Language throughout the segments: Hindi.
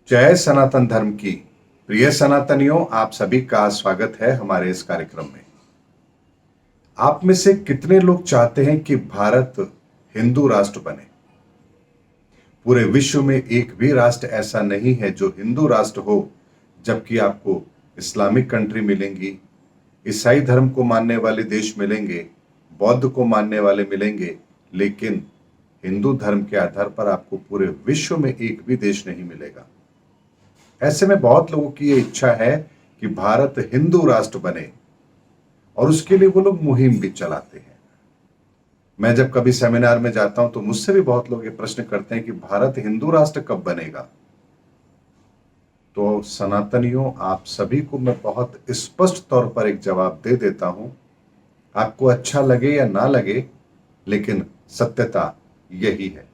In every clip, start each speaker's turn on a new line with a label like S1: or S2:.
S1: जय सनातन धर्म की प्रिय सनातनियों, आप सभी का स्वागत है हमारे इस कार्यक्रम में। आप में से कितने लोग चाहते हैं कि भारत हिंदू राष्ट्र बने? पूरे विश्व में एक भी राष्ट्र ऐसा नहीं है जो हिंदू राष्ट्र हो, जबकि आपको इस्लामिक कंट्री मिलेंगी, ईसाई धर्म को मानने वाले देश मिलेंगे, बौद्ध को मानने वाले मिलेंगे, लेकिन हिंदू धर्म के आधार पर आपको पूरे विश्व में एक भी देश नहीं मिलेगा। ऐसे में बहुत लोगों की ये इच्छा है कि भारत हिंदू राष्ट्र बने और उसके लिए वो लोग मुहिम भी चलाते हैं। मैं जब कभी सेमिनार में जाता हूं तो मुझसे भी बहुत लोग ये प्रश्न करते हैं कि भारत हिंदू राष्ट्र कब बनेगा। तो सनातनियों, आप सभी को मैं बहुत स्पष्ट तौर पर एक जवाब दे देता हूं। आपको अच्छा लगे या ना लगे, लेकिन सत्यता यही है।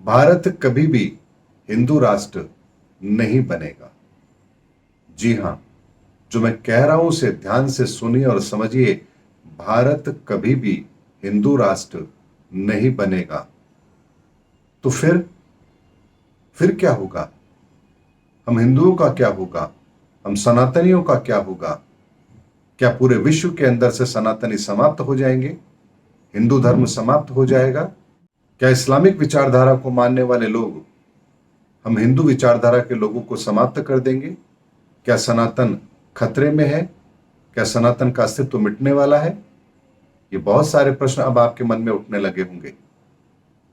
S1: भारत कभी भी हिंदू राष्ट्र नहीं बनेगा। जी हां, जो मैं कह रहा हूं उसे ध्यान से सुनिए और समझिए। भारत कभी भी हिंदू राष्ट्र नहीं बनेगा। तो फिर क्या होगा? हम हिंदुओं का क्या होगा? हम सनातनियों का क्या होगा? क्या पूरे विश्व के अंदर से सनातनी समाप्त हो जाएंगे? हिंदू धर्म समाप्त हो जाएगा? क्या इस्लामिक विचारधारा को मानने वाले लोग हम हिंदू विचारधारा के लोगों को समाप्त कर देंगे? क्या सनातन खतरे में है? क्या सनातन का अस्तित्व मिटने वाला है? ये बहुत सारे प्रश्न अब आपके मन में उठने लगे होंगे।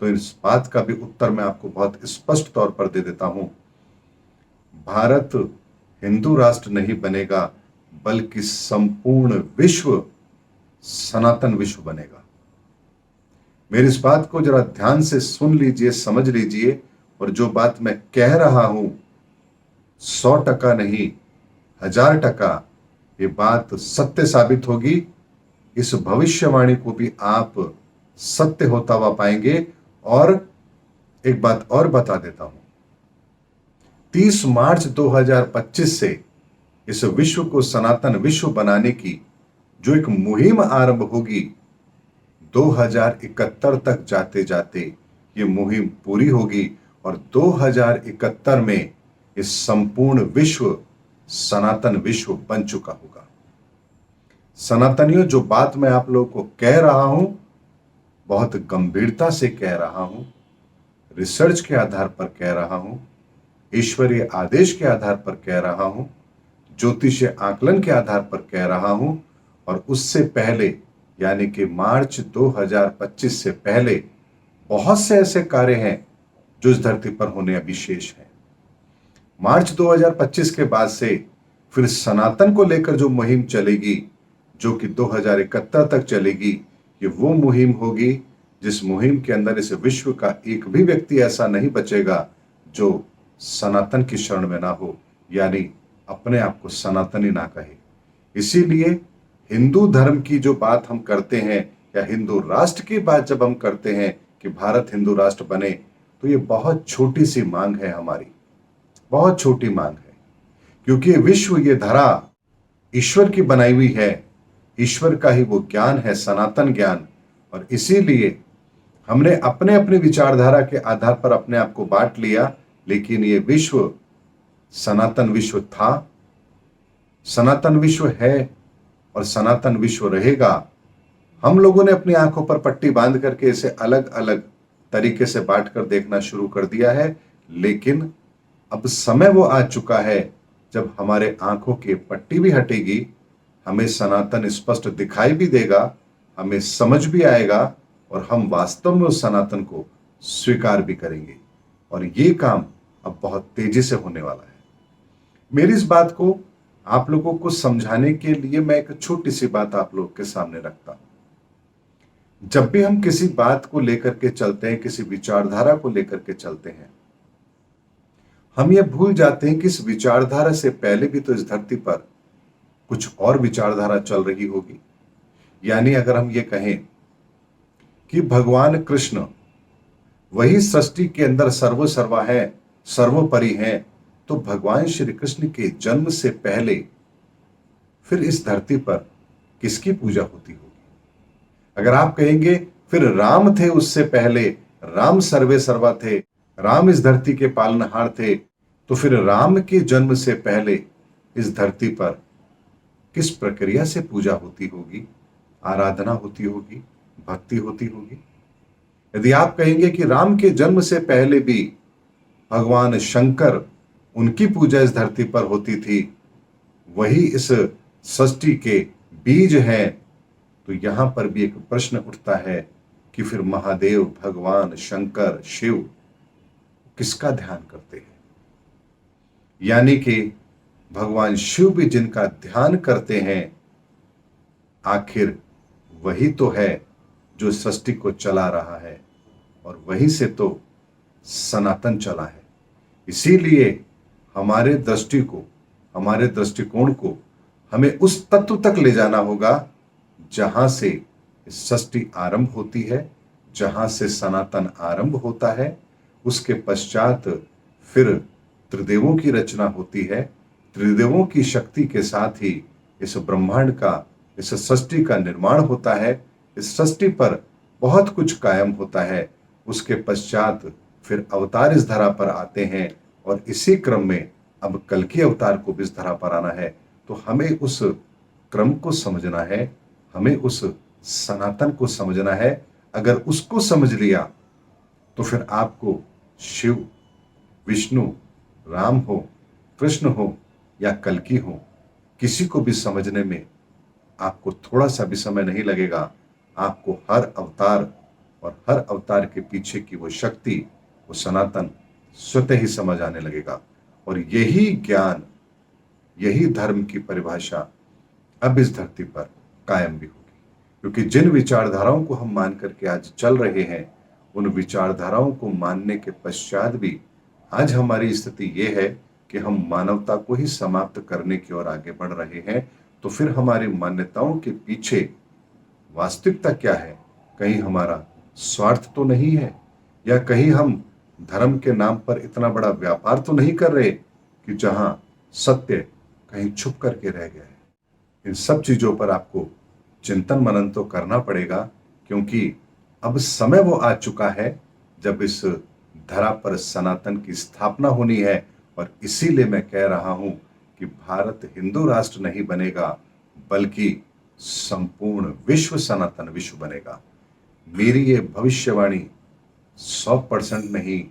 S1: तो इस बात का भी उत्तर मैं आपको बहुत स्पष्ट तौर पर दे देता हूं। भारत हिंदू राष्ट्र नहीं बनेगा, बल्कि संपूर्ण विश्व सनातन विश्व बनेगा। मेरी इस बात को जरा ध्यान से सुन लीजिए, समझ लीजिए, और जो बात मैं कह रहा हूं 100% नहीं, 1000% ये बात सत्य साबित होगी। इस भविष्यवाणी को भी आप सत्य होता हुआ पाएंगे। और एक बात और बता देता हूं, 30 मार्च 2025 से इस विश्व को सनातन विश्व बनाने की जो एक मुहिम आरंभ होगी, 2071 तक जाते जाते ये मुहिम पूरी होगी और 2071 में इस संपूर्ण विश्व सनातन विश्व बन चुका होगा। सनातनियों, जो बात मैं आप लोगों को कह रहा हूं, बहुत गंभीरता से कह रहा हूं, रिसर्च के आधार पर कह रहा हूं, ईश्वरीय आदेश के आधार पर कह रहा हूं, ज्योतिषीय आकलन के आधार पर कह रहा हूं। और उससे पहले यानी कि मार्च 2025 से पहले बहुत से ऐसे कार्य हैं जो इस धरती पर होने अभी शेष हैं। मार्च 2025 के बाद से फिर सनातन को लेकर जो मुहिम चलेगी, जो कि 2071 तक चलेगी, ये वो मुहिम होगी जिस मुहिम के अंदर इस विश्व का एक भी व्यक्ति ऐसा नहीं बचेगा जो सनातन की शरण में ना हो, यानी अपने आप को सनातनी ना कहे। इसीलिए हिंदू धर्म की जो बात हम करते हैं या हिंदू राष्ट्र की बात जब हम करते हैं कि भारत हिंदू राष्ट्र बने, तो ये बहुत छोटी सी मांग है हमारी, बहुत छोटी मांग है। क्योंकि ये विश्व, ये धरा ईश्वर की बनाई हुई है, ईश्वर का ही वो ज्ञान है, सनातन ज्ञान। और इसीलिए हमने अपने अपने विचारधारा के आधार पर अपने आप को बांट लिया, लेकिन ये विश्व सनातन विश्व था, सनातन विश्व है और सनातन विश्व रहेगा। हम लोगों ने अपनी आंखों पर पट्टी बांध करके इसे अलग अलग तरीके से बांट कर देखना शुरू कर दिया है, लेकिन अब समय वो आ चुका है जब हमारे आंखों की पट्टी भी हटेगी, हमें सनातन स्पष्ट दिखाई भी देगा, हमें समझ भी आएगा और हम वास्तव में उस सनातन को स्वीकार भी करेंगे। और ये काम अब बहुत तेजी से होने वाला है। मेरी इस बात को आप लोगों को समझाने के लिए मैं एक छोटी सी बात आप लोगों के सामने रखता हूं। जब भी हम किसी बात को लेकर के चलते हैं, किसी विचारधारा को लेकर के चलते हैं, हम ये भूल जाते हैं कि इस विचारधारा से पहले भी तो इस धरती पर कुछ और विचारधारा चल रही होगी। यानी अगर हम ये कहें कि भगवान कृष्ण वही सृष्टि के अंदर सर्वसर्वा है, सर्वोपरि है, तो भगवान श्री कृष्ण के जन्म से पहले फिर इस धरती पर किसकी पूजा होती होगी? अगर आप कहेंगे फिर राम थे उससे पहले, राम सर्वे सर्वा थे, राम इस धरती के पालनहार थे, तो फिर राम के जन्म से पहले इस धरती पर किस प्रक्रिया से पूजा होती होगी, आराधना होती होगी, भक्ति होती होगी? यदि आप कहेंगे कि राम के जन्म से पहले भी भगवान शंकर, उनकी पूजा इस धरती पर होती थी, वही इस सृष्टि के बीज हैं, तो यहां पर भी एक प्रश्न उठता है कि फिर महादेव, भगवान शंकर, शिव किसका ध्यान करते हैं? यानी कि भगवान शिव भी जिनका ध्यान करते हैं, आखिर वही तो है जो सृष्टि को चला रहा है, और वहीं से तो सनातन चला है। इसीलिए हमारे हमारे दृष्टिकोण को हमें उस तत्व तक ले जाना होगा जहां से सृष्टि आरंभ होती है, जहां से सनातन आरंभ होता है। उसके पश्चात फिर त्रिदेवों की रचना होती है। त्रिदेवों की शक्ति के साथ ही इस ब्रह्मांड का, इस सृष्टि का निर्माण होता है। इस सृष्टि पर बहुत कुछ कायम होता है। उसके पश्चात फिर अवतार इस धरा पर आते हैं, और इसी क्रम में अब कल्कि अवतार को भी इस धरा पर आना है। तो हमें उस क्रम को समझना है, हमें उस सनातन को समझना है। अगर उसको समझ लिया तो फिर आपको शिव, विष्णु, राम हो, कृष्ण हो या कल्कि हो, किसी को भी समझने में आपको थोड़ा सा भी समय नहीं लगेगा। आपको हर अवतार और हर अवतार के पीछे की वो शक्ति, वो सनातन स्वतः ही समझ आने लगेगा। और यही ज्ञान, यही धर्म की परिभाषा अब इस धरती पर कायम भी होगी। क्योंकि जिन विचारधाराओं को हम मान करके आज चल रहे हैं, उन विचारधाराओं को मानने के पश्चात भी आज हमारी स्थिति ये है कि हम मानवता को ही समाप्त करने की ओर आगे बढ़ रहे हैं। तो फिर हमारी मान्यताओं के पीछे वास्तविकता क्या है? कहीं हमारा स्वार्थ तो नहीं है, या कहीं हम धर्म के नाम पर इतना बड़ा व्यापार तो नहीं कर रहे कि जहां सत्य कहीं छुप करके रह गया है? इन सब चीजों पर आपको चिंतन मनन तो करना पड़ेगा, क्योंकि अब समय वो आ चुका है जब इस धरा पर सनातन की स्थापना होनी है। और इसीलिए मैं कह रहा हूं कि भारत हिंदू राष्ट्र नहीं बनेगा, बल्कि संपूर्ण विश्व सनातन विश्व बनेगा। मेरी ये भविष्यवाणी 100% नहीं,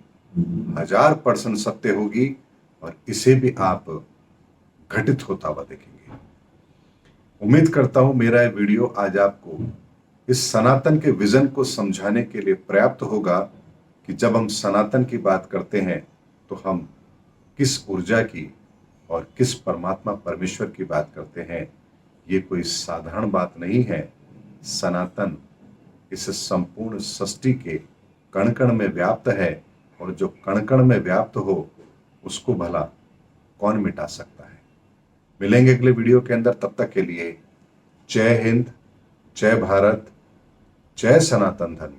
S1: 1000% सत्य होगी, और इसे भी आप घटित होता हुआ देखेंगे। उम्मीद करता हूं मेरा ये वीडियो आज आपको इस सनातन के विजन को समझाने के लिए पर्याप्त होगा कि जब हम सनातन की बात करते हैं तो हम किस ऊर्जा की और किस परमात्मा परमेश्वर की बात करते हैं। ये कोई साधारण बात नहीं है। सनातन इस संपूर्ण सृष्टि के कण कण में व्याप्त है, और जो कण कण में व्याप्त हो उसको भला कौन मिटा सकता है। मिलेंगे अगले वीडियो के अंदर, तब तक के लिए जय हिंद, जय भारत, जय सनातन धर्म।